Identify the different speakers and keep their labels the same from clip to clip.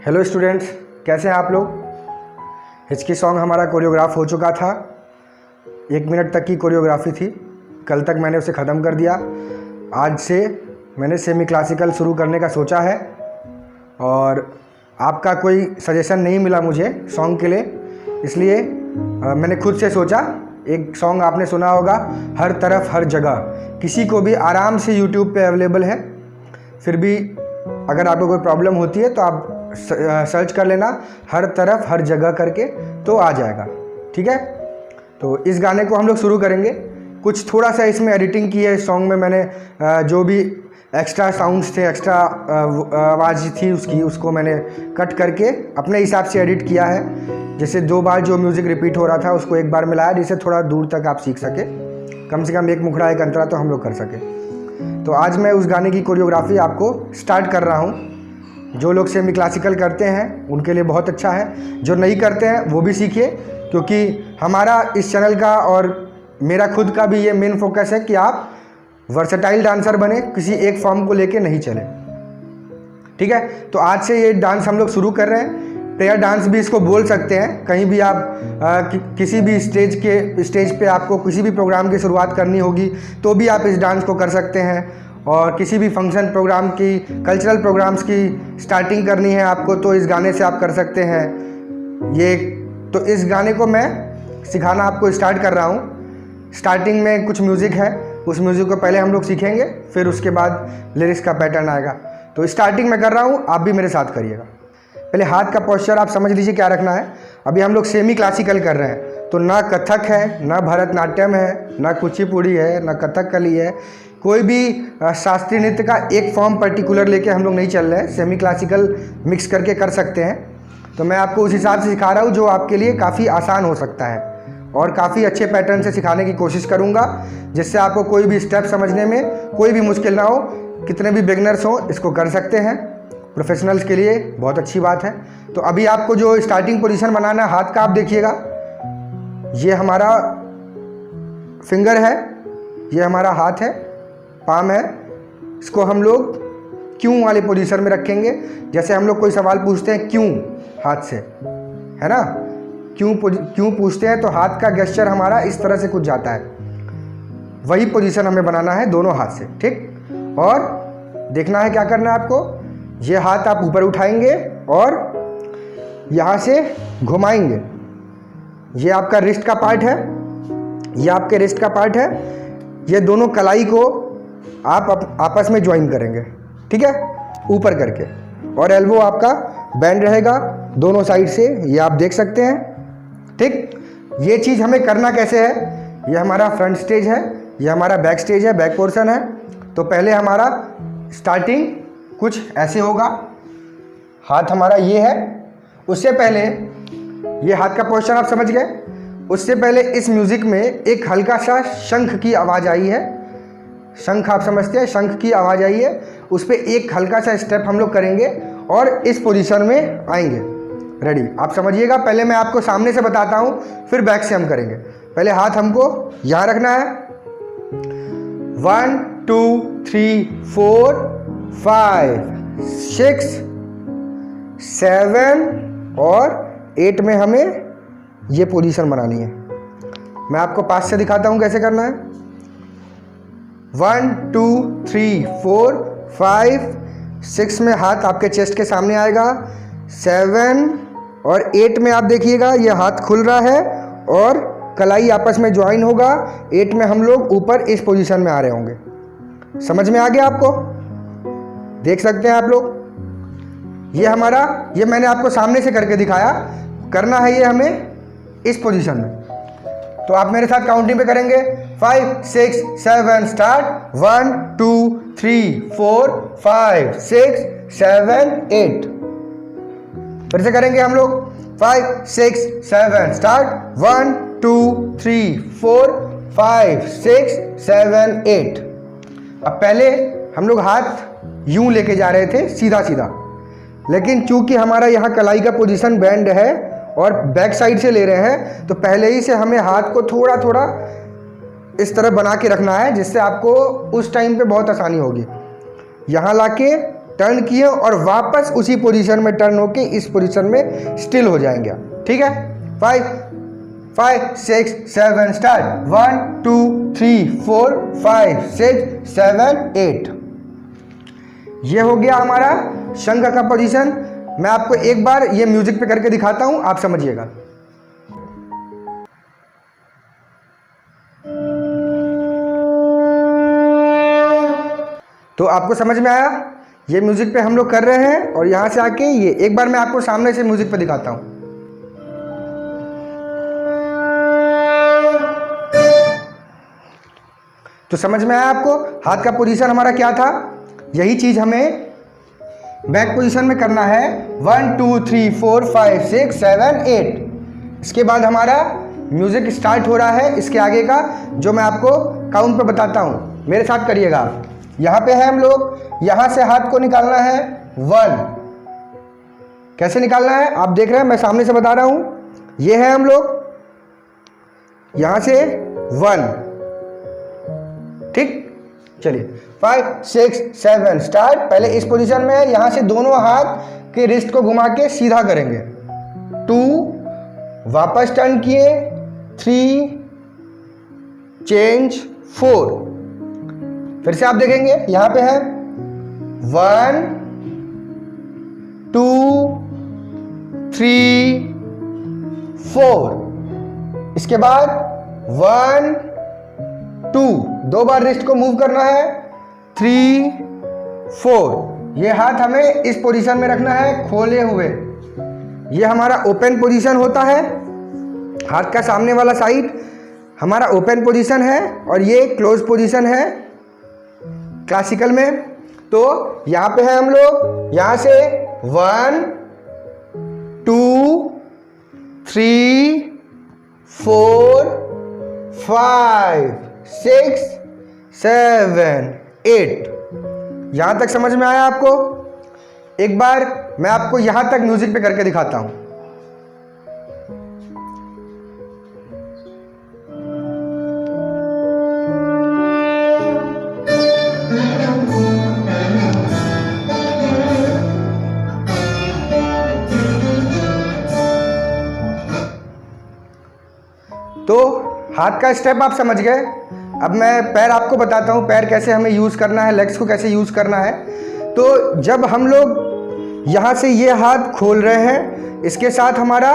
Speaker 1: Hello students, कैसे हैं आप लोग। हिचकी सॉन्ग हमारा कोरियोग्राफ हो चुका था। 1 मिनट तक की कोरियोग्राफी थी। कल तक मैंने उसे ख़त्म कर दिया। आज से मैंने सेमी क्लासिकल शुरू करने का सोचा है और आपका कोई सजेशन नहीं मिला मुझे सॉन्ग के लिए, इसलिए मैंने खुद से सोचा। एक सॉन्ग आपने सुना होगा, हर तरफ हर जगह, किसी को भी आराम से यूट्यूब पे अवेलेबल है। फिर भी अगर आपको कोई प्रॉब्लम होती है तो आप सर्च कर लेना, हर तरफ हर जगह करके, तो आ जाएगा। ठीक है, तो इस गाने को हम लोग शुरू करेंगे। कुछ थोड़ा सा इसमें एडिटिंग की है। इस सॉन्ग में मैंने जो भी एक्स्ट्रा साउंड्स थे, एक्स्ट्रा आवाज़ थी उसको मैंने कट करके अपने हिसाब से एडिट किया है। जैसे 2 बार जो म्यूज़िक रिपीट हो रहा था उसको 1 बार मिलाया, जिससे थोड़ा दूर तक आप सीख सके। कम से कम 1 मुखड़ा 1 अंतरा तो हम लोग कर सके। तो आज मैं उस गाने की कोरियोग्राफी आपको स्टार्ट कर रहा हूँ। जो लोग सेमी क्लासिकल करते हैं उनके लिए बहुत अच्छा है, जो नहीं करते हैं वो भी सीखिए, क्योंकि हमारा इस चैनल का और मेरा खुद का भी ये मेन फोकस है कि आप वर्सेटाइल डांसर बने, किसी एक फॉर्म को लेके नहीं चले। ठीक है, तो आज से ये डांस हम लोग शुरू कर रहे हैं। प्रेयर डांस भी इसको बोल सकते हैं। कहीं भी आप किसी भी स्टेज पे आपको किसी भी प्रोग्राम की शुरुआत करनी होगी तो भी आप इस डांस को कर सकते हैं। और किसी भी फंक्शन प्रोग्राम की, कल्चरल प्रोग्राम्स की स्टार्टिंग करनी है आपको तो इस गाने से आप कर सकते हैं। तो इस गाने को मैं सिखाना आपको स्टार्ट कर रहा हूँ। स्टार्टिंग में कुछ म्यूज़िक है, उस म्यूज़िक को पहले हम लोग सीखेंगे, फिर उसके बाद लिरिक्स का पैटर्न आएगा। तो स्टार्टिंग में कर रहा हूँ, आप भी मेरे साथ करिएगा। पहले हाथ का पोस्चर आप समझ लीजिए क्या रखना है। अभी हम लोग सेमी क्लासिकल कर रहे हैं, तो ना कथक है, ना भरतनाट्यम है, ना कुचिपुड़ी है, ना कथकली है। कोई भी शास्त्रीय नृत्य का एक फॉर्म पर्टिकुलर लेके हम लोग नहीं चल रहे हैं। सेमी क्लासिकल मिक्स करके कर सकते हैं। तो मैं आपको उस हिसाब से सिखा रहा हूँ जो आपके लिए काफ़ी आसान हो सकता है, और काफ़ी अच्छे पैटर्न से सिखाने की कोशिश करूँगा, जिससे आपको कोई भी स्टेप समझने में कोई भी मुश्किल ना हो। कितने भी बिगनर्स हो इसको कर सकते हैं, प्रोफेशनल्स के लिए बहुत अच्छी बात है। तो अभी आपको जो स्टार्टिंग पोजीशन बनाना है, हाथ का आप देखिएगा, ये हमारा फिंगर है, ये हमारा हाथ है, पाम है। इसको हम लोग क्यों वाले पोजीशन में रखेंगे। जैसे हम लोग कोई सवाल पूछते हैं क्यों हाथ से, है ना, क्यों पूछते हैं तो हाथ का गेस्चर हमारा इस तरह से कुछ जाता है। वही पोजीशन हमें बनाना है दोनों हाथ से। ठीक, और देखना है क्या करना है आपको। ये हाथ आप ऊपर उठाएंगे और यहाँ से घुमाएंगे। ये आपका रिस्ट का पार्ट है, ये आपके रिस्ट का पार्ट है। ये दोनों कलाई को आप आपस में ज्वाइन करेंगे, ठीक है, ऊपर करके। और एल्बो आपका बैंड रहेगा दोनों साइड से, ये आप देख सकते हैं। ठीक, ये चीज़ हमें करना कैसे है। ये हमारा फ्रंट स्टेज है, ये हमारा बैक स्टेज है, बैक पोर्शन है। तो पहले हमारा स्टार्टिंग कुछ ऐसे होगा। हाथ हमारा ये है। उससे पहले ये हाथ का पोस्चर आप समझ गए। उससे पहले इस म्यूज़िक में एक हल्का सा शंख की आवाज़ आई है। शंख आप समझते हैं, शंख की आवाज़ आई है। उस पर एक हल्का सा स्टेप हम लोग करेंगे और इस पोजीशन में आएंगे। रेडी, आप समझिएगा। पहले मैं आपको सामने से बताता हूँ, फिर बैक से हम करेंगे। पहले हाथ हमको यहाँ रखना है। 1 2 3 4 5 6 7 और 8 में हमें ये पोजीशन बनानी है। मैं आपको पास से दिखाता हूँ कैसे करना है। 1 2 3 4 5 6 में हाथ आपके चेस्ट के सामने आएगा। 7 और 8 में आप देखिएगा ये हाथ खुल रहा है और कलाई आपस में ज्वाइन होगा। 8 में हम लोग ऊपर इस पोजीशन में आ रहे होंगे। समझ में आ गया आपको, देख सकते हैं आप लोग। ये हमारा, ये मैंने आपको सामने से करके दिखाया। करना है ये हमें इस पोजीशन में। तो आप मेरे साथ काउंटिंग पे करेंगे। 5 6 7 स्टार्ट। 1 2 3 4 5 6 7 8। फिर से करेंगे हम लोग। 5 6 7 स्टार्ट। 1 2 3 4 5 6 7 8। अब पहले हम लोग हाथ यूं लेके जा रहे थे सीधा सीधा, लेकिन चूंकि हमारा यहाँ कलाई का पोजीशन बैंड है और बैक साइड से ले रहे हैं, तो पहले ही से हमें हाथ को थोड़ा थोड़ा इस तरह बना के रखना है, जिससे आपको उस टाइम पे बहुत आसानी होगी। यहाँ लाके टर्न किए और वापस उसी पोजीशन में टर्न होके इस पोजीशन में स्टिल हो जाएंगे आप, ठीक है। 5 6 7 स्टार्ट। 1 2 3 4 5 6 7 8। ये हो गया हमारा शंख का पोजीशन। मैं आपको एक बार ये म्यूजिक पे करके दिखाता हूं, आप समझिएगा। तो आपको समझ में आया? ये म्यूजिक पे हम लोग कर रहे हैं और यहां से आके ये एक बार मैं आपको सामने से म्यूजिक पे दिखाता हूं। तो समझ में आया आपको? हाथ का पोजीशन हमारा क्या था? यही चीज हमें बैक पोजीशन में करना है। 1 2 3 4 5 6 7 8। इसके बाद हमारा म्यूजिक स्टार्ट हो रहा है इसके आगे का, जो मैं आपको काउंट पे बताता हूं। मेरे साथ करिएगा आप। यहां पे है हम लोग, यहां से हाथ को निकालना है 1। कैसे निकालना है आप देख रहे हैं, मैं सामने से बता रहा हूं। ये है हम लोग, यहां से 1, ठीक। चलिए 5 6 7 स्टार्ट। पहले इस पोजीशन में है, यहां से दोनों हाथ के रिस्ट को घुमा के सीधा करेंगे। 2 वापस टर्न किए, 3 चेंज, 4। फिर से आप देखेंगे यहां पे है 1 2 3 4। इसके बाद 1 2 दो बार रिस्ट को मूव करना है, 3 4। ये हाथ हमें इस पोजीशन में रखना है खोले हुए। ये हमारा ओपन पोजीशन होता है। हाथ का सामने वाला साइड हमारा ओपन पोजीशन है और ये क्लोज पोजीशन है क्लासिकल में। तो यहां पे है हम लोग, यहां से 1 2 3 4 5 6 7 8। यहां तक समझ में आया आपको? एक बार मैं आपको यहां तक म्यूजिक पे करके दिखाता हूं। तो हाथ का स्टेप आप समझ गए। अब मैं पैर आपको बताता हूँ, पैर कैसे हमें यूज़ करना है, लेग्स को कैसे यूज़ करना है। तो जब हम लोग यहाँ से ये हाथ खोल रहे हैं, इसके साथ हमारा,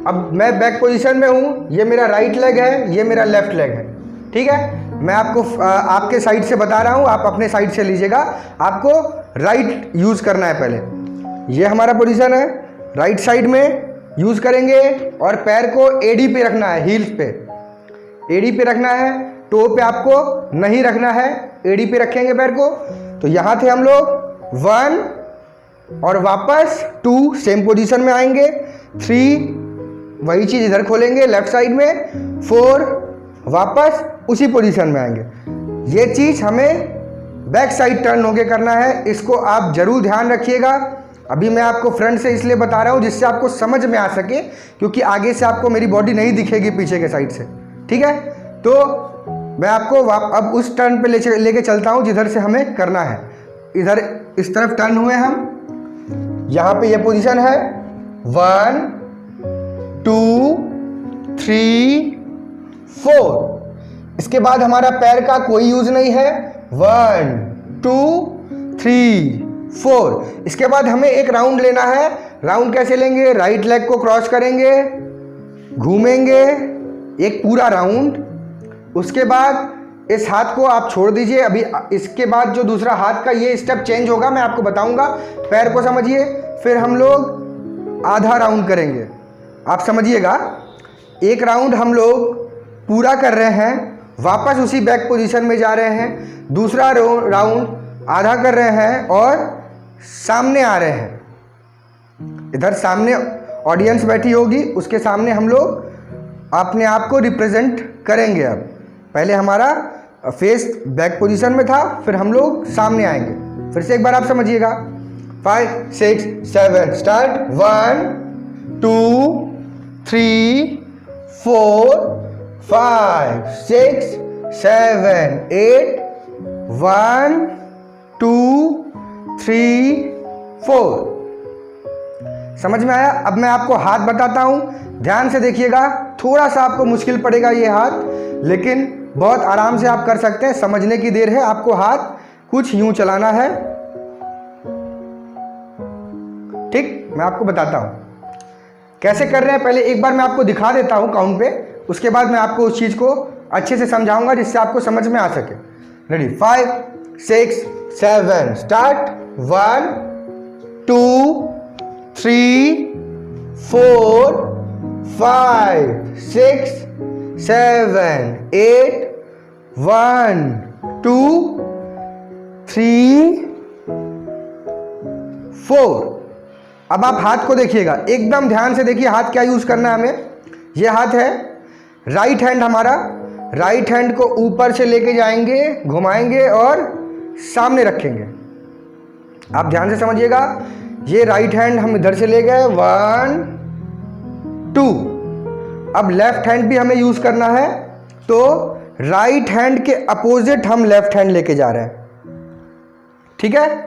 Speaker 1: अब मैं बैक पोजीशन में हूँ, ये मेरा राइट लेग है, ये मेरा लेफ्ट लेग है, ठीक है। मैं आपको आपके साइड से बता रहा हूँ, आप अपने साइड से लीजिएगा। आपको राइट यूज़ करना है पहले। ये हमारा पोजीशन है, राइट साइड में यूज़ करेंगे और पैर को एडी पे रखना है, हील्स पे एडी पे रखना है, टो पे आपको नहीं रखना है, एडी पे रखेंगे पैर को। तो यहाँ थे हम लोग 1 और वापस 2 सेम पोजीशन में आएंगे, 3 वही चीज़ इधर खोलेंगे लेफ्ट साइड में, 4 वापस उसी पोजीशन में आएंगे। ये चीज़ हमें बैक साइड टर्न होके करना है, इसको आप जरूर ध्यान रखिएगा। अभी मैं आपको फ्रंट से इसलिए बता रहा हूँ जिससे आपको समझ में आ सके, क्योंकि आगे से आपको मेरी बॉडी नहीं दिखेगी पीछे के साइड से, ठीक है। तो मैं आपको अब उस टर्न पे लेके चलता हूँ जिधर से हमें करना है। इधर इस तरफ टर्न हुए हम, यहाँ पे ये पोजीशन है 1 2 3 4। इसके बाद हमारा पैर का कोई यूज नहीं है, 1 2 3 4। इसके बाद हमें एक राउंड लेना है। राउंड कैसे लेंगे? राइट लेग को क्रॉस करेंगे, घूमेंगे एक पूरा राउंड। उसके बाद इस हाथ को आप छोड़ दीजिए। अभी इसके बाद जो दूसरा हाथ का ये स्टेप चेंज होगा, मैं आपको बताऊंगा। पैर को समझिए, फिर हम लोग आधा राउंड करेंगे। आप समझिएगा, एक राउंड हम लोग पूरा कर रहे हैं, वापस उसी बैक पोजीशन में जा रहे हैं। दूसरा राउंड आधा कर रहे हैं और सामने आ रहे हैं। इधर सामने ऑडियंस बैठी होगी, उसके सामने हम लोग अपने आप को रिप्रेजेंट करेंगे। अब पहले हमारा फेस बैक पोजीशन में था, फिर हम लोग सामने आएंगे। फिर से एक बार आप समझिएगा, 5 6 7 स्टार्ट। 1 2 3 4 5 6 7 8। 1 2 3 4। समझ में आया? अब मैं आपको हाथ बताता हूं, ध्यान से देखिएगा। थोड़ा सा आपको मुश्किल पड़ेगा ये हाथ, लेकिन बहुत आराम से आप कर सकते हैं। समझने की देर है। आपको हाथ कुछ यूं चलाना है, ठीक? मैं आपको बताता हूं कैसे कर रहे हैं। पहले एक बार मैं आपको दिखा देता हूं काउंट पे, उसके बाद मैं आपको उस चीज को अच्छे से समझाऊंगा जिससे आपको समझ में आ सके। रेडी? 5 6 7 स्टार्ट। 1 2 3 4 5 6 7 8 1 2 3 4। अब आप हाथ को देखिएगा, एकदम ध्यान से देखिए हाथ क्या यूज करना है हमें। ये हाथ है राइट हैंड हमारा। राइट हैंड को ऊपर से लेके जाएंगे, घुमाएंगे और सामने रखेंगे। आप ध्यान से समझिएगा। ये राइट हैंड हम इधर से ले गए, 1 2। अब लेफ्ट हैंड भी हमें यूज करना है, तो राइट हैंड के अपोजिट हम लेफ्ट हैंड लेके जा रहे हैं, ठीक है?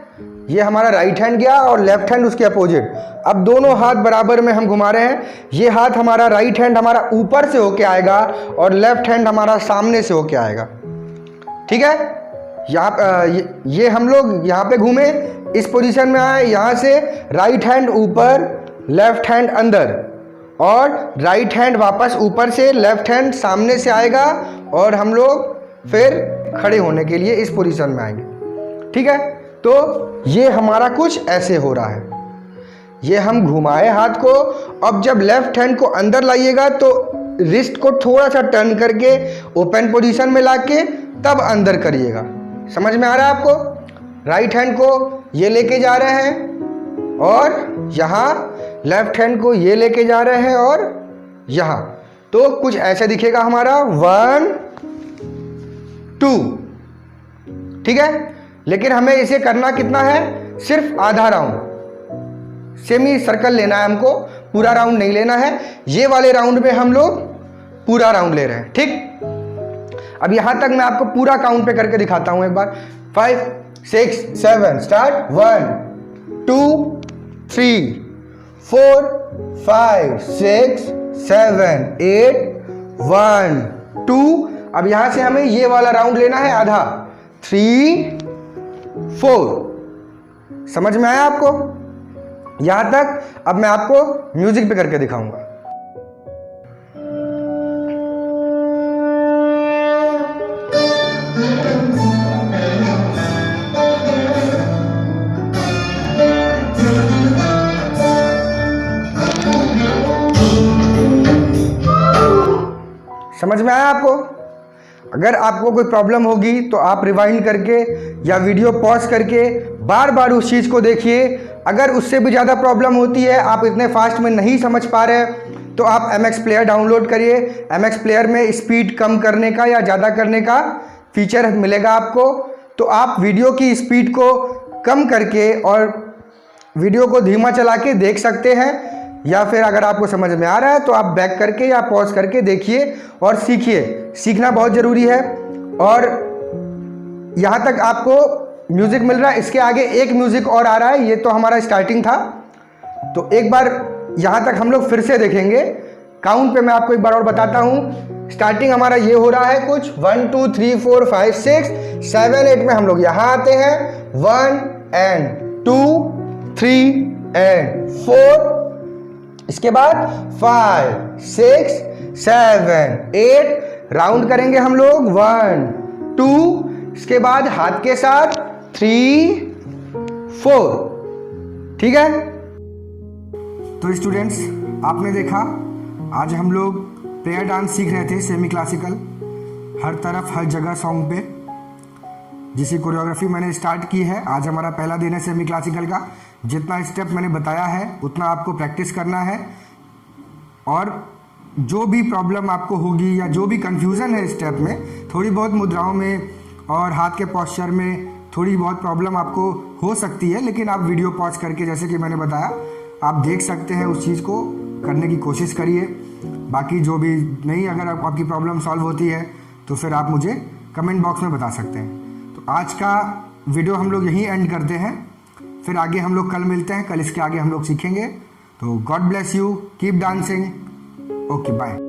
Speaker 1: ये हमारा राइट हैंड गया और लेफ्ट हैंड उसके अपोजिट। अब दोनों हाथ बराबर में हम घुमा रहे हैं। ये हाथ हमारा राइट हैंड हमारा ऊपर से होके आएगा और लेफ्ट हैंड हमारा सामने से होके आएगा, ठीक है? यहाँ ये हम लोग यहाँ पे घूमे, इस पोजीशन में आए, यहाँ से राइट हैंड ऊपर, लेफ्ट हैंड अंदर, और राइट हैंड वापस ऊपर से, लेफ्ट हैंड सामने से आएगा और हम लोग फिर खड़े होने के लिए इस पोजीशन में आएंगे, ठीक है? तो ये हमारा कुछ ऐसे हो रहा है। ये हम घुमाए हाथ को। अब जब लेफ्ट हैंड को अंदर लाइएगा तो रिस्ट को थोड़ा सा टर्न करके ओपन पोजीशन में लाके तब अंदर करिएगा। समझ में आ रहा है आपको? राइट हैंड को ये लेके जा रहे हैं और यहाँ लेफ्ट हैंड को ये लेके जा रहे हैं और यहाँ। तो कुछ ऐसे दिखेगा हमारा 1 2, ठीक है? लेकिन हमें इसे करना कितना है? सिर्फ आधा राउंड, सेमी सर्कल लेना है हमको, पूरा राउंड नहीं लेना है। ये वाले राउंड में हम लोग पूरा राउंड ले रहे हैं, ठीक? अब यहां तक मैं आपको पूरा काउंट पे करके दिखाता हूं एक बार। 5 6 7 स्टार्ट। 1 2 3 4 5 6 7 8 1 2। अब यहां से हमें ये वाला राउंड लेना है आधा, 3 4। समझ में आया आपको यहां तक? अब मैं आपको म्यूजिक पे करके दिखाऊंगा। समझ में आया आपको? अगर आपको कोई प्रॉब्लम होगी तो आप रिवाइंड करके या वीडियो पॉज करके बार बार उस चीज़ को देखिए। अगर उससे भी ज़्यादा प्रॉब्लम होती है, आप इतने फास्ट में नहीं समझ पा रहे, तो आप MX प्लेयर डाउनलोड करिए। MX प्लेयर में स्पीड कम करने का या ज़्यादा करने का फीचर मिलेगा आपको। तो आप वीडियो की स्पीड को कम करके और वीडियो को धीमा चला के देख सकते हैं, या फिर अगर आपको समझ में आ रहा है तो आप बैक करके या पॉज करके देखिए और सीखिए। सीखना बहुत ज़रूरी है। और यहाँ तक आपको म्यूज़िक मिल रहा है, इसके आगे एक म्यूज़िक और आ रहा है। ये तो हमारा स्टार्टिंग था, तो एक बार यहाँ तक हम लोग फिर से देखेंगे। काउंट पे मैं आपको एक बार और बताता हूँ। स्टार्टिंग हमारा ये हो रहा है कुछ 1 2 3 4 5 6 7 8 में हम लोग यहाँ आते हैं 1 and 2 3 and 4। इसके बाद 5 6 7 8 राउंड करेंगे हम लोग 1 2। इसके बाद हाथ के साथ 3 4, ठीक है? तो स्टूडेंट्स, आपने देखा आज हम लोग प्रेयर डांस सीख रहे थे, सेमी क्लासिकल, हर तरफ हर जगह सॉन्ग पे, जिसकी कोरियोग्राफी मैंने स्टार्ट की है। आज हमारा पहला दिन है सेमी क्लासिकल का। जितना स्टेप मैंने बताया है उतना आपको प्रैक्टिस करना है, और जो भी प्रॉब्लम आपको होगी या जो भी कंफ्यूजन है स्टेप में, थोड़ी बहुत मुद्राओं में और हाथ के पोस्चर में थोड़ी बहुत प्रॉब्लम आपको हो सकती है, लेकिन आप वीडियो पॉज करके, जैसे कि मैंने बताया, आप देख सकते हैं, उस चीज़ को करने की कोशिश करिए। बाकी जो भी नहीं, अगर आपकी प्रॉब्लम सॉल्व होती है तो फिर आप मुझे कमेंट बॉक्स में बता सकते हैं। तो आज का वीडियो हम लोग यहीं एंड करते हैं। फिर आगे हम लोग कल मिलते हैं, कल इसके आगे हम लोग सीखेंगे। तो God bless you, keep dancing, okay bye.